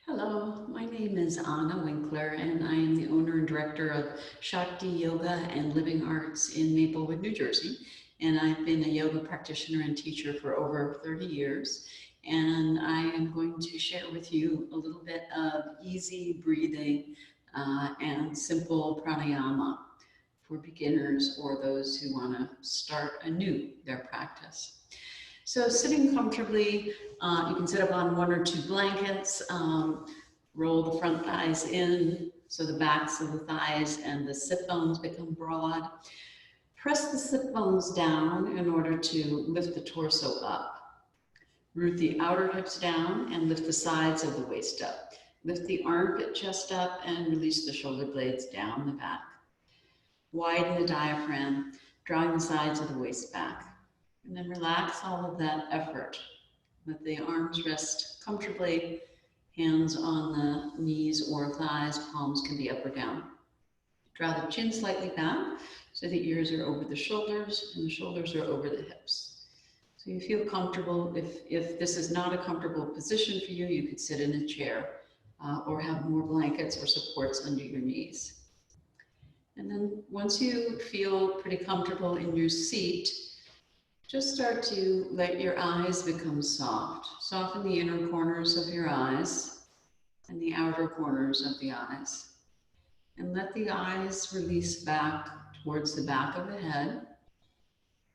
Hello, my name is Anna Winkler, and I am the owner and director of Shakti Yoga and Living Arts in Maplewood, New Jersey. And I've been a yoga practitioner and teacher for over 30 years. And I am going to share with you a little bit of easy breathing and simple pranayama for beginners or those who want to start anew their practice. So sitting comfortably, you can sit up on one or two blankets, roll the front thighs in so the backs of the thighs and the sit bones become broad. Press the sit bones down in order to lift the torso up. Root the outer hips down and lift the sides of the waist up. Lift the armpit chest up and release the shoulder blades down the back. Widen the diaphragm, drawing the sides of the waist back. And then relax all of that effort. Let the arms rest comfortably, hands on the knees or thighs, palms can be up or down. Draw the chin slightly back so the ears are over the shoulders and the shoulders are over the hips. So you feel comfortable. If this is not a comfortable position for you, you could sit in a chair or have more blankets or supports under your knees. And then once you feel pretty comfortable in your seat, just start to let your eyes become soft. Soften the inner corners of your eyes and the outer corners of the eyes. And let the eyes release back towards the back of the head.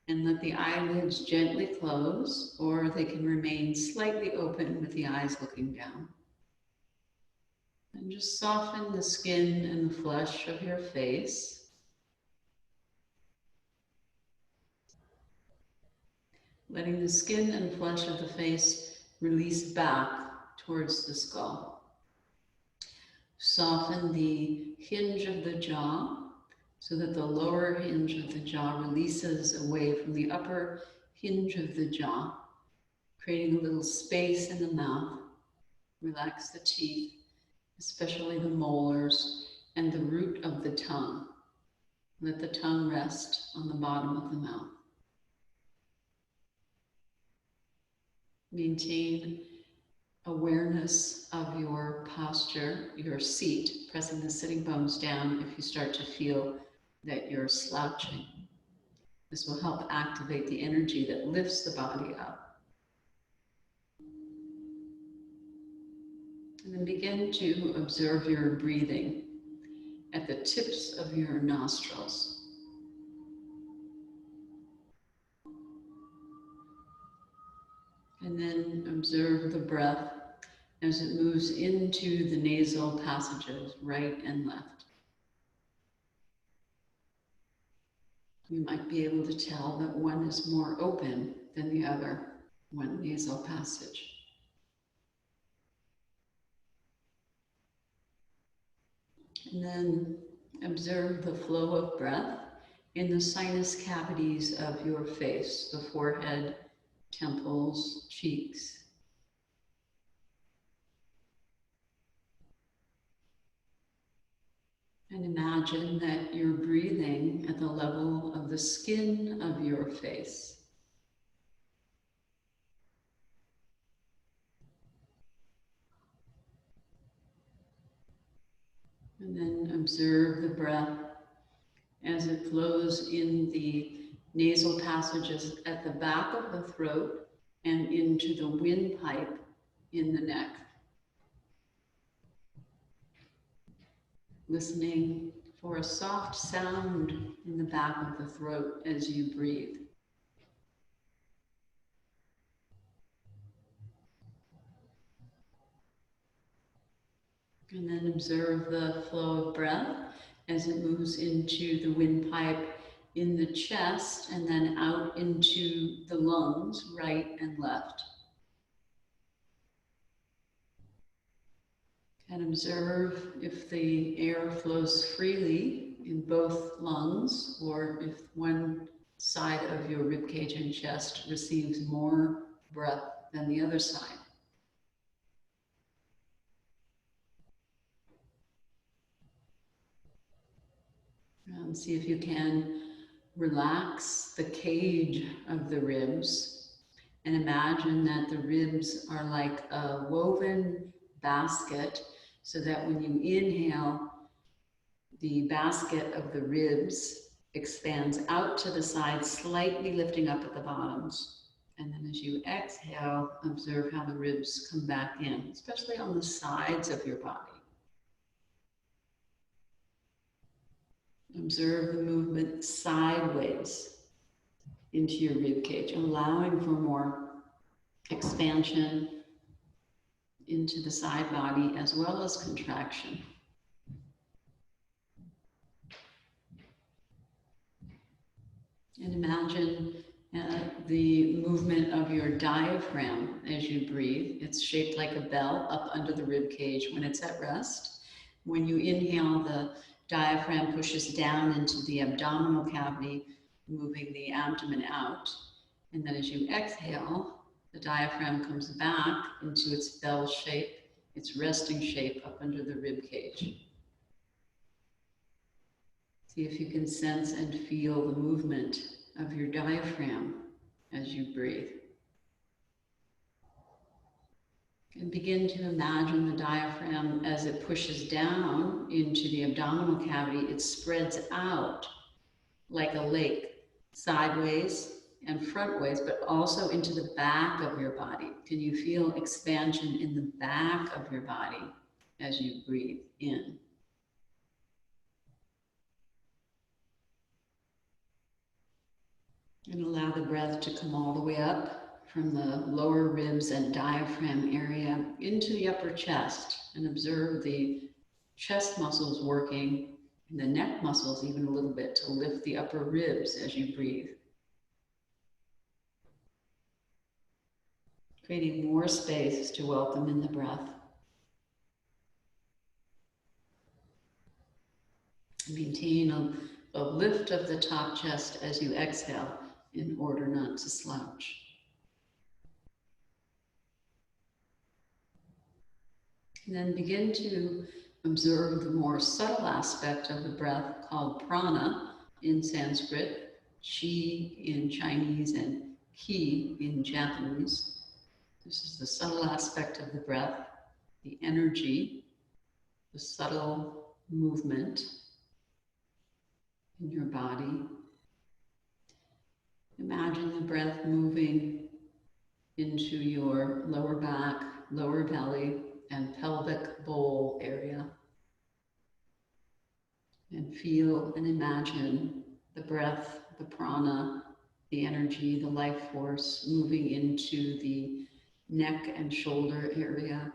And let the eyelids gently close, or they can remain slightly open with the eyes looking down. And just soften the skin and the flesh of your face. Letting the skin and flesh of the face release back towards the skull. Soften the hinge of the jaw so that the lower hinge of the jaw releases away from the upper hinge of the jaw, creating a little space in the mouth. Relax the teeth, especially the molars and the root of the tongue. Let the tongue rest on the bottom of the mouth. Maintain awareness of your posture, your seat, pressing the sitting bones down if you start to feel that you're slouching. This will help activate the energy that lifts the body up. And then begin to observe your breathing at the tips of your nostrils. And then observe the breath as it moves into the nasal passages, right and left. You might be able to tell that one is more open than the other, one nasal passage. And then observe the flow of breath in the sinus cavities of your face, the forehead, temples, cheeks. And imagine that you're breathing at the level of the skin of your face. And then observe the breath as it flows in the nasal passages at the back of the throat and into the windpipe in the neck. Listening for a soft sound in the back of the throat as you breathe. And then observe the flow of breath as it moves into the windpipe in the chest and then out into the lungs, right and left. And observe if the air flows freely in both lungs or if one side of your ribcage and chest receives more breath than the other side. And see if you can relax the cage of the ribs and imagine that the ribs are like a woven basket, so that when you inhale, the basket of the ribs expands out to the side, slightly lifting up at the bottoms. And then as you exhale, observe how the ribs come back in, especially on the sides of your body. Observe the movement sideways into your rib cage, allowing for more expansion into the side body as well as contraction. And imagine the movement of your diaphragm as you breathe. It's shaped like a bell up under the rib cage when it's at rest. When you inhale, the diaphragm pushes down into the abdominal cavity, moving the abdomen out. And then as you exhale, the diaphragm comes back into its bell shape, its resting shape up under the rib cage. See if you can sense and feel the movement of your diaphragm as you breathe. And begin to imagine the diaphragm as it pushes down into the abdominal cavity. It spreads out like a lake, sideways and frontways, but also into the back of your body. Can you feel expansion in the back of your body as you breathe in? And allow the breath to come all the way up from the lower ribs and diaphragm area into the upper chest, and observe the chest muscles working and the neck muscles even a little bit to lift the upper ribs as you breathe. Creating more space to welcome in the breath. Maintain a lift of the top chest as you exhale in order not to slouch. And then begin to observe the more subtle aspect of the breath called prana in Sanskrit, chi in Chinese, and ki in Japanese. This is the subtle aspect of the breath, the energy, the subtle movement in your body. Imagine the breath moving into your lower back, lower belly, and pelvic bowl area. And feel and imagine the breath, the prana, the energy, the life force moving into the neck and shoulder area.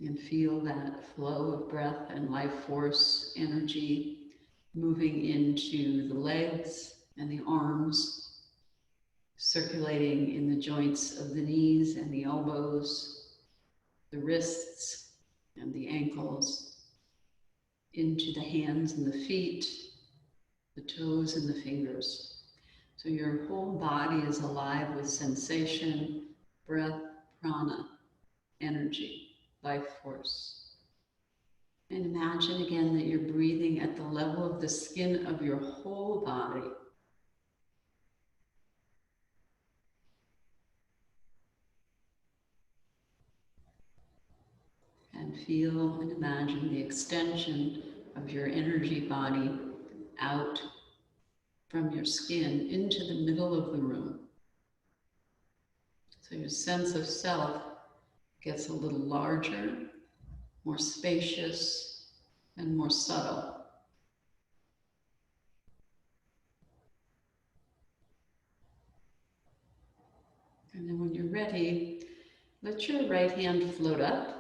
And feel that flow of breath and life force energy moving into the legs and the arms, circulating in the joints of the knees and the elbows, the wrists and the ankles, into the hands and the feet, the toes and the fingers. So your whole body is alive with sensation, breath, prana, energy, life force. And imagine again that you're breathing at the level of the skin of your whole body. And feel and imagine the extension of your energy body out from your skin into the middle of the room. So your sense of self gets a little larger, more spacious, and more subtle. And then when you're ready, let your right hand float up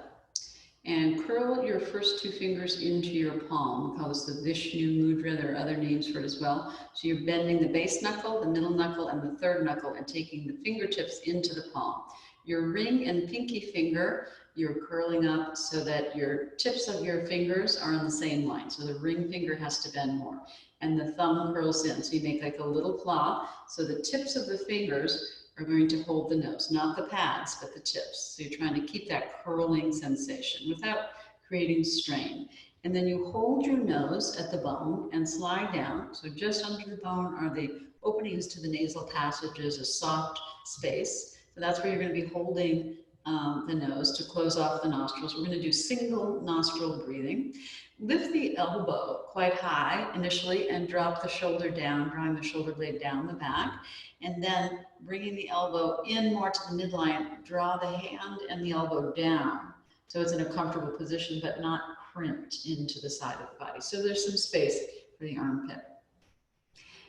and curl your first two fingers into your palm. We call this the Vishnu Mudra. There are other names for it as well. So you're bending the base knuckle, the middle knuckle, and the third knuckle, and taking the fingertips into the palm. Your ring and pinky finger, you're curling up so that your tips of your fingers are on the same line. So the ring finger has to bend more. And the thumb curls in. So you make like a little claw. So the tips of the fingers are going to hold the nose, not the pads, but the tips. So you're trying to keep that curling sensation without creating strain. And then you hold your nose at the bone and slide down. So just under the bone are the openings to the nasal passages, a soft space. So that's where you're going to be holding the nose to close off the nostrils. We're going to do single nostril breathing. Lift the elbow quite high initially and drop the shoulder down, drawing the shoulder blade down the back. And then bringing the elbow in more to the midline, draw the hand and the elbow down. So it's in a comfortable position, but not crimped into the side of the body. So there's some space for the armpit.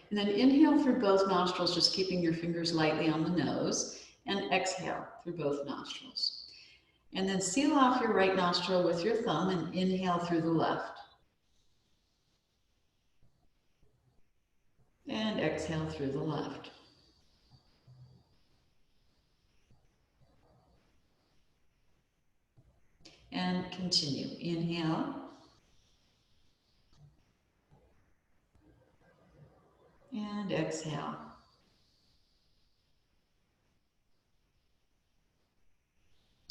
And then inhale through both nostrils, just keeping your fingers lightly on the nose, and exhale through both nostrils. And then seal off your right nostril with your thumb and inhale through the left. And exhale through the left. And continue. Inhale. And exhale.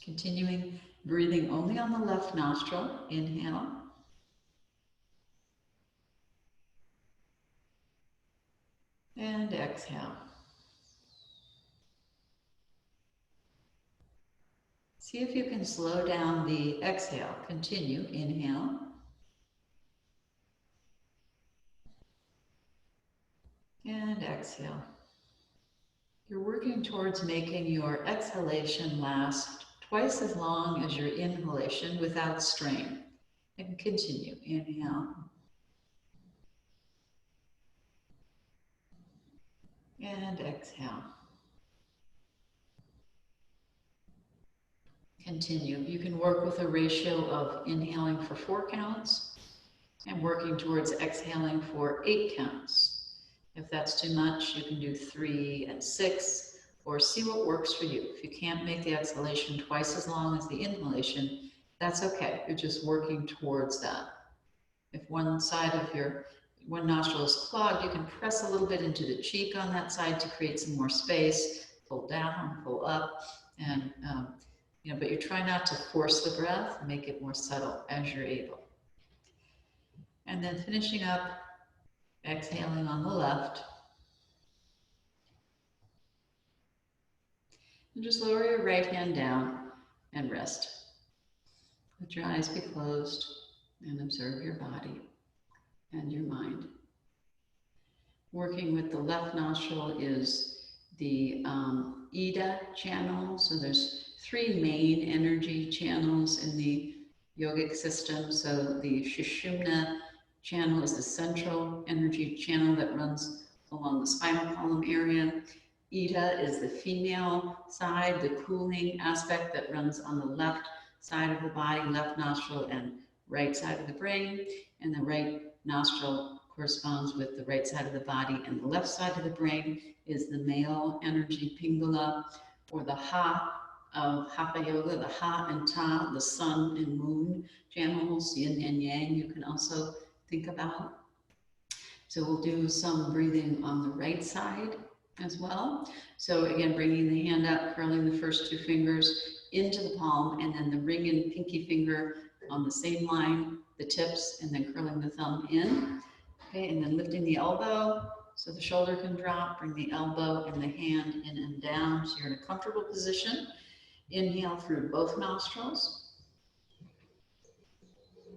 Continuing, breathing only on the left nostril. Inhale. And exhale. See if you can slow down the exhale. Continue. Inhale. And exhale. You're working towards making your exhalation last twice as long as your inhalation without strain. And continue. Inhale. And exhale. Continue. You can work with a ratio of inhaling for 4 counts and working towards exhaling for 8 counts. If that's too much, you can do 3 and 6, or see what works for you. If you can't make the exhalation twice as long as the inhalation, that's okay. You're just working towards that. If one side of your one nostril is clogged, you can press a little bit into the cheek on that side to create some more space. Pull down, pull up, and but you try not to force the breath, make it more subtle as you're able. And then finishing up, exhaling on the left. And just lower your right hand down and rest. Let your eyes be closed and observe your body and your mind. Working with the left nostril is the Ida channel. So there's 3 main energy channels in the yogic system. So the Sushumna channel is the central energy channel that runs along the spinal column area. Ida is the female side, the cooling aspect that runs on the left side of the body, left nostril and right side of the brain. And the right nostril corresponds with the right side of the body, and the left side of the brain is the male energy pingala, or the Ha of Hatha Yoga, the Ha and Ta, the sun and moon channels, yin and yang, you can also think about. So we'll do some breathing on the right side as well. So again, bringing the hand up, curling the first 2 fingers into the palm, and then the ring and pinky finger on the same line, the tips, and then curling the thumb in. Okay, and then lifting the elbow so the shoulder can drop, bring the elbow and the hand in and down so you're in a comfortable position. Inhale through both nostrils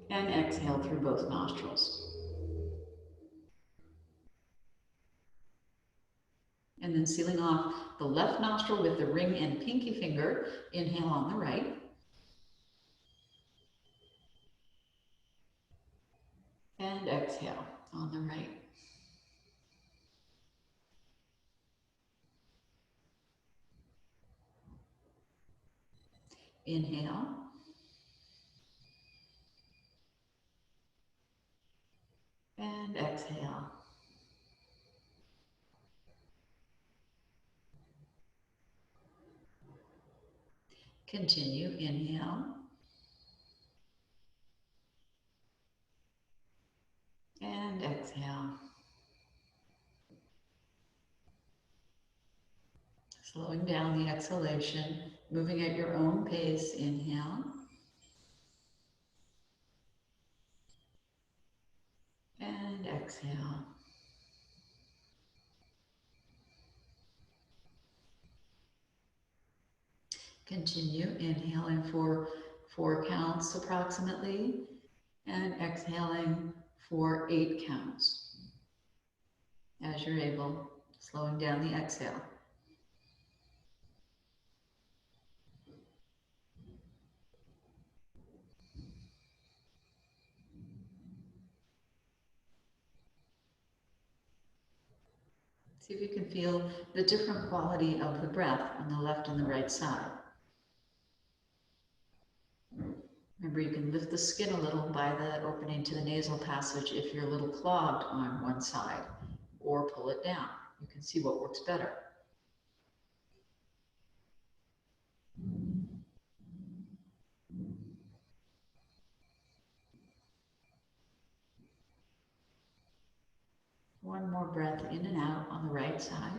and exhale through both nostrils. And then sealing off the left nostril with the ring and pinky finger, inhale on the right. And exhale on the right. Inhale. And exhale. Continue. Inhale. And exhale. Slowing down the exhalation, moving at your own pace. Inhale. And exhale. Continue inhaling for 4 counts approximately, and exhaling for 8 counts as you're able, slowing down the exhale. See if you can feel the different quality of the breath on the left and the right side. Remember, you can lift the skin a little by the opening to the nasal passage if you're a little clogged on one side, or pull it down. You can see what works better. One more breath in and out on the right side.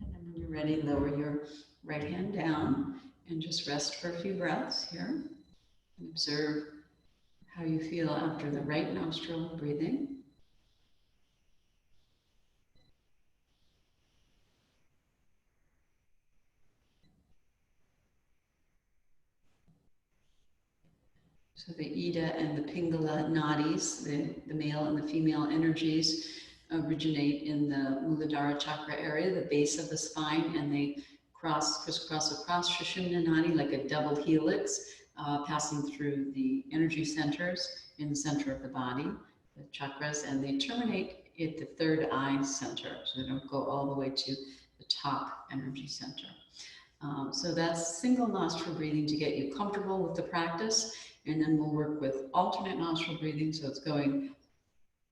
And then when you're ready, lower your right hand down and just rest for a few breaths here. And observe how you feel after the right nostril breathing. So the Ida and the Pingala nadis, the male and the female energies, originate in the Muladhara chakra area, the base of the spine, and they crisscross across Sushumna nadi like a double helix, passing through the energy centers in the center of the body, the chakras, and they terminate at the third eye center, so they don't go all the way to the top energy center. So that's single nostril breathing to get you comfortable with the practice. And then we'll work with alternate nostril breathing. So it's going,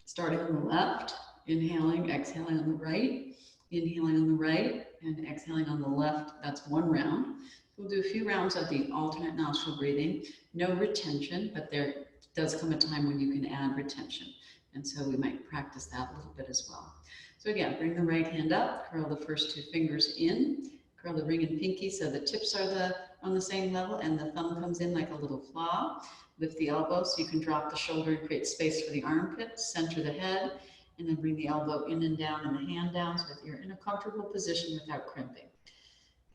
starting on the left, inhaling, exhaling on the right, inhaling on the right, and exhaling on the left. That's one round. We'll do a few rounds of the alternate nostril breathing. No retention, but there does come a time when you can add retention. And so we might practice that a little bit as well. So again, bring the right hand up, curl the first 2 fingers in, curl the ring and pinky so the tips are on the same level and the thumb comes in like a little claw. Lift the elbow so you can drop the shoulder and create space for the armpits. Center the head and then bring the elbow in and down and the hand down so that you're in a comfortable position without crimping.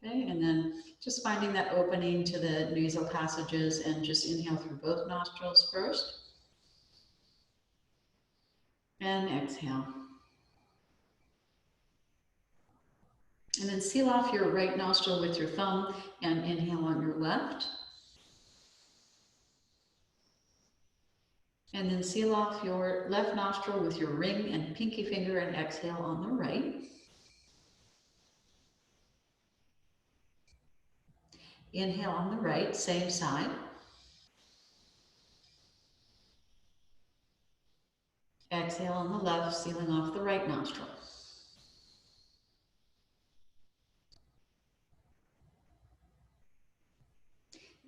Okay, and then just finding that opening to the nasal passages and just inhale through both nostrils first. And exhale. And then seal off your right nostril with your thumb and inhale on your left. And then seal off your left nostril with your ring and pinky finger and exhale on the right. Inhale on the right, same side. Exhale on the left, sealing off the right nostril.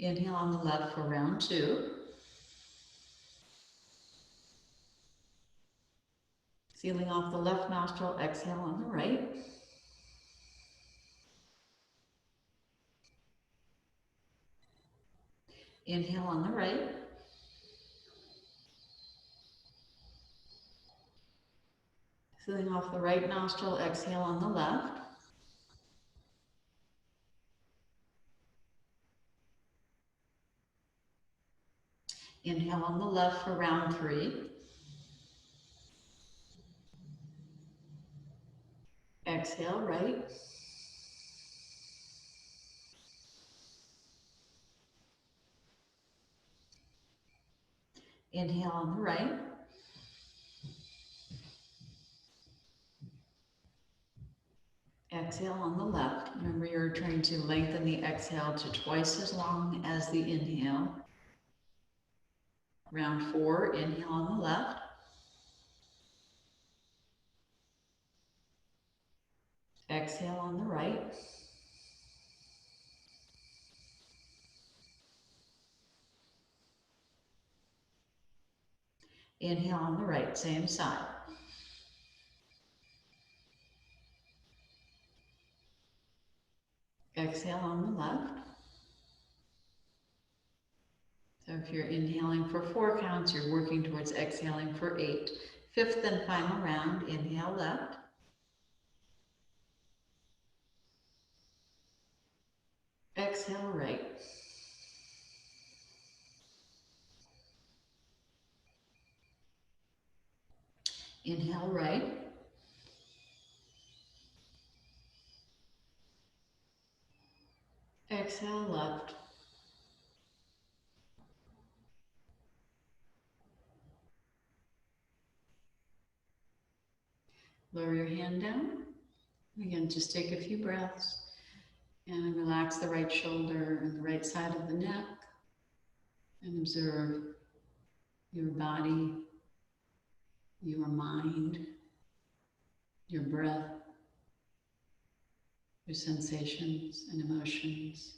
Inhale on the left for round 2. Sealing off the left nostril, exhale on the right. Inhale on the right. Sealing off the right nostril, exhale on the left. Inhale on the left for round 3. Exhale, right. Inhale on the right. Exhale on the left. Remember, you're trying to lengthen the exhale to twice as long as the inhale. Round 4, inhale on the left. Exhale on the right. Inhale on the right, same side. Exhale on the left. So if you're inhaling for 4 counts, you're working towards exhaling for 8. Fifth and final round, inhale left. Exhale right. Inhale right. Exhale left. Lower your hand down. Again, just take a few breaths and relax the right shoulder and the right side of the neck and observe your body, your mind, your breath, your sensations and emotions.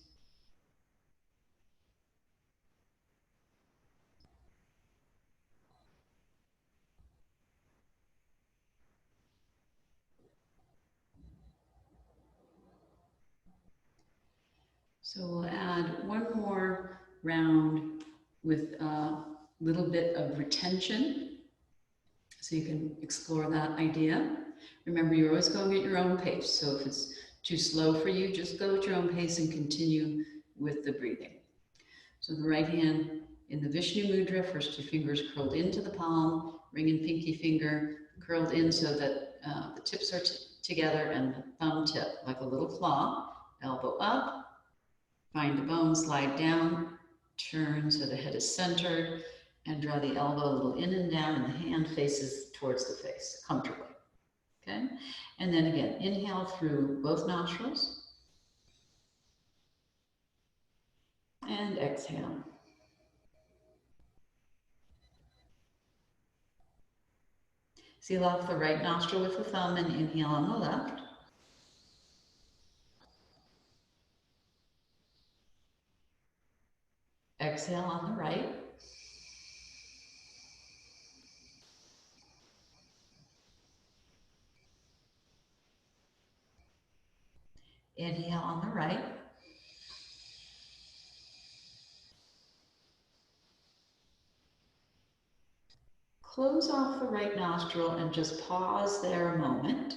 So we'll add one more round with a little bit of retention, so you can explore that idea. Remember, you're always going at your own pace. So if it's too slow for you, just go at your own pace and continue with the breathing. So the right hand in the Vishnu Mudra, first your fingers curled into the palm, ring and pinky finger curled in so that the tips are together, and the thumb tip like a little claw, elbow up, find the bone, slide down, turn so the head is centered, and draw the elbow a little in and down, and the hand faces towards the face, comfortably. Okay? And then again, inhale through both nostrils, and exhale. Seal off the right nostril with the thumb and inhale on the left. Exhale on the right. Inhale on the right. Close off the right nostril and just pause there a moment.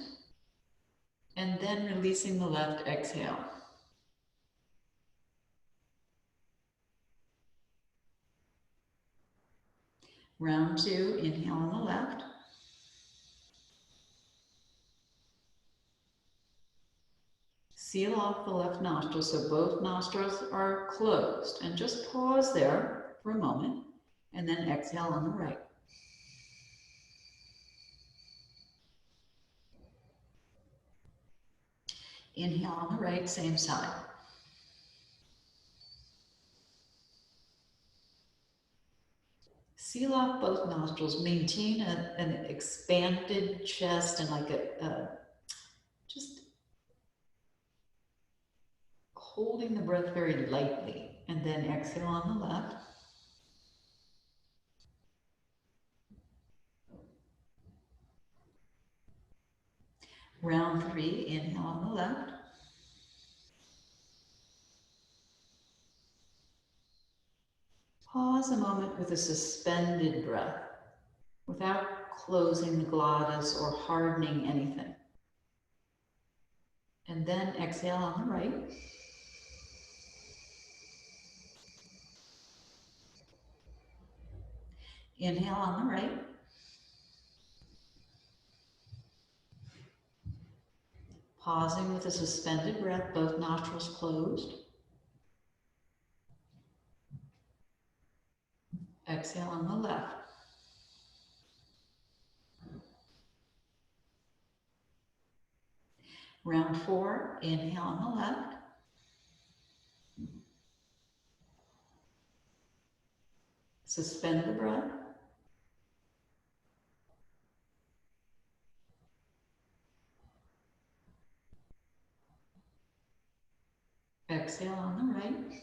And then releasing the left, exhale. Round 2, inhale on the left. Seal off the left nostril so both nostrils are closed, and just pause there for a moment, and then exhale on the right. Inhale on the right, same side. Seal off both nostrils, maintain an expanded chest and like just holding the breath very lightly, and then exhale on the left. Round 3, inhale on the left. Pause a moment with a suspended breath without closing the glottis or hardening anything. And then exhale on the right. Inhale on the right. Pausing with a suspended breath, both nostrils closed. Exhale on the left. Round 4, inhale on the left. Suspend the breath. Exhale on the right.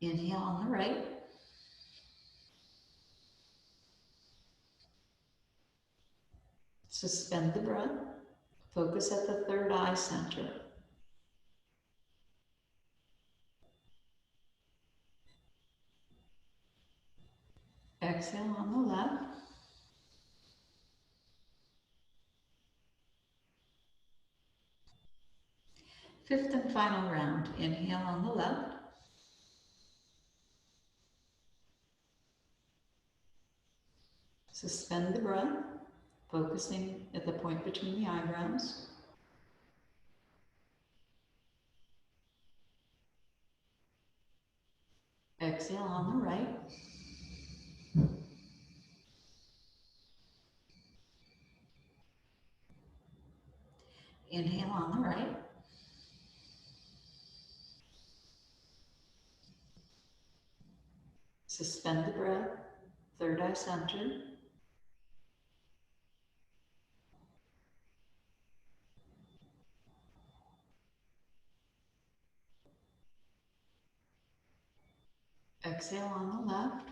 Inhale on the right. Suspend the breath. Focus at the third eye center. Exhale on the left. Fifth and final round. Inhale on the left. Suspend the breath, focusing at the point between the eyebrows. Exhale on the right. Inhale on the right. Suspend the breath, third eye center. Exhale on the left.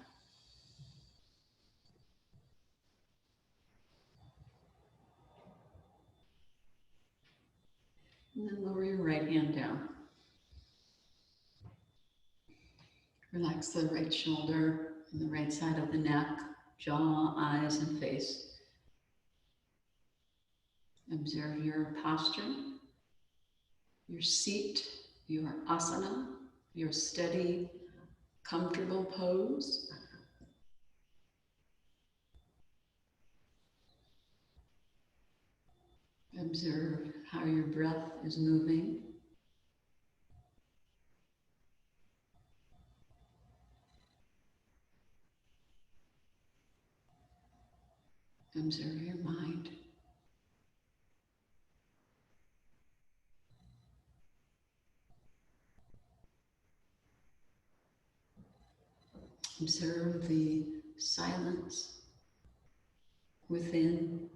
And then lower your right hand down. Relax the right shoulder and the right side of the neck, jaw, eyes, and face. Observe your posture, your seat, your asana, your steady, comfortable pose. Observe how your breath is moving. Observe your mind. Observe the silence within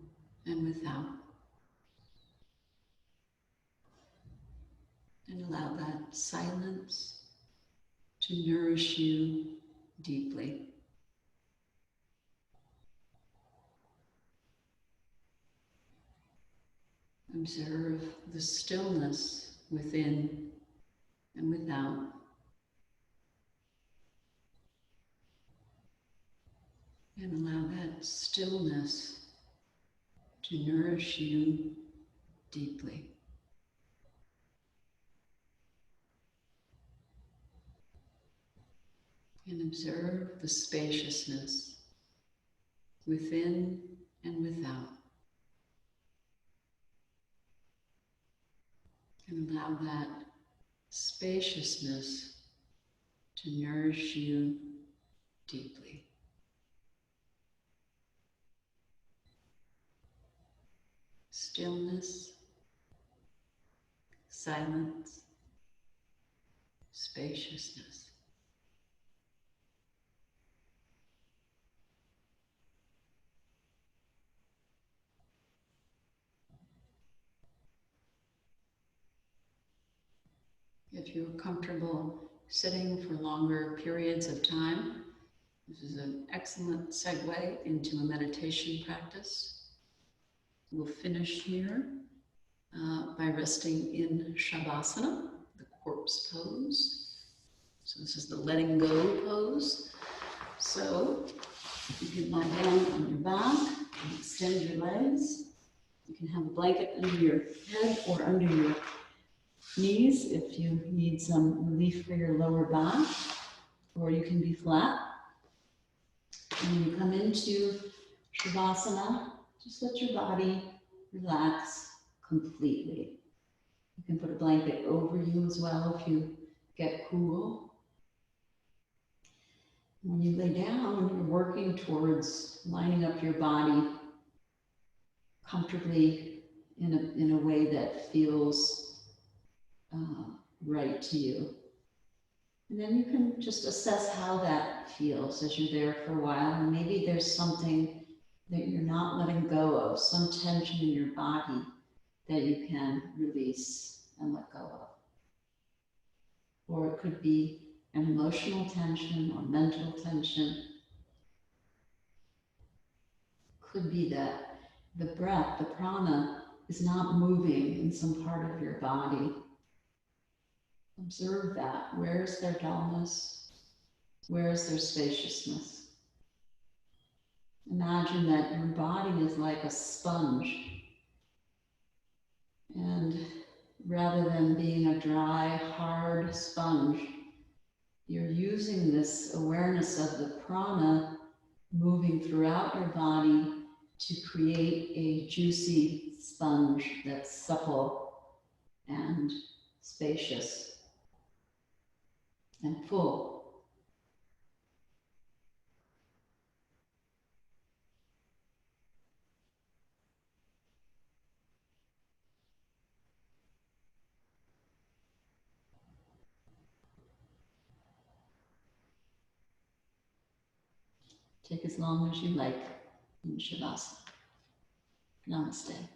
and without. And allow that silence to nourish you deeply. Observe the stillness within and without. And allow that stillness to nourish you deeply. And observe the spaciousness within and without. And allow that spaciousness to nourish you deeply. Stillness, silence, spaciousness. If you're comfortable sitting for longer periods of time, this is an excellent segue into a meditation practice. We'll finish here by resting in Shavasana, the corpse pose. So this is the letting go pose. So you can lie down on your back and extend your legs. You can have a blanket under your head or under your knees if you need some relief for your lower back, or you can be flat. And when you come into Shavasana, just let your body relax completely. You can put a blanket over you as well if you get cool. When you lay down, you're working towards lining up your body comfortably in a way that feels right to you. And then you can just assess how that feels as you're there for a while. And maybe there's something that you're not letting go of, some tension in your body that you can release and let go of. Or it could be an emotional tension or mental tension. Could be that the breath, the prana, is not moving in some part of your body. Observe that. Where is their dullness? Where is their spaciousness? Imagine that your body is like a sponge, and rather than being a dry, hard sponge, you're using this awareness of the prana moving throughout your body to create a juicy sponge that's supple and spacious and full. Take as long as you like in Shavasana. Namaste.